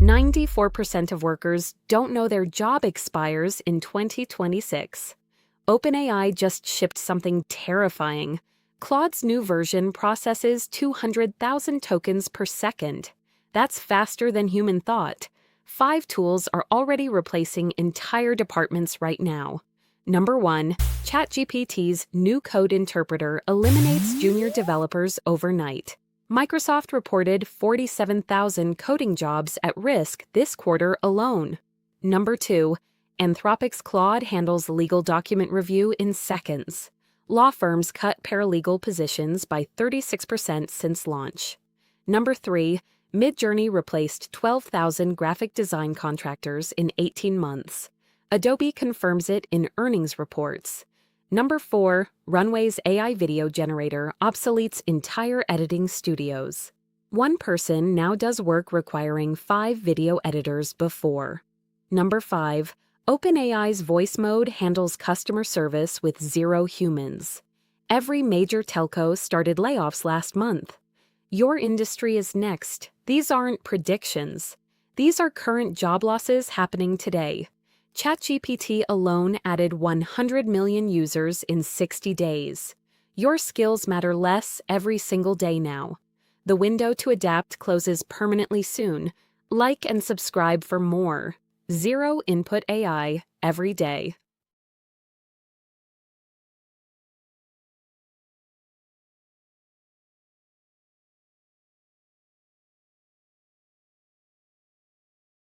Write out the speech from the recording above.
94% of workers don't know their job expires in 2026. OpenAI just shipped something terrifying. Claude's new version processes 200,000 tokens per second. That's faster than human thought. 5 tools are already replacing entire departments right now. Number 1, ChatGPT's new code interpreter eliminates junior developers overnight. Microsoft reported 47,000 coding jobs at risk this quarter alone. Number 2, Anthropic's Claude handles legal document review in seconds. Law firms cut paralegal positions by 36% since launch. Number 3, Midjourney replaced 12,000 graphic design contractors in 18 months. Adobe confirms it in earnings reports. Number 4, Runway's AI video generator obsoletes entire editing studios. One person now does work requiring 5 video editors before. Number 5, OpenAI's voice mode handles customer service with 0 humans. Every major telco started layoffs last month. Your industry is next. These aren't predictions. These are current job losses happening today. ChatGPT alone added 100 million users in 60 days. Your skills matter less every single day now. The window to adapt closes permanently soon. Like and subscribe for more. Zero Input AI every day.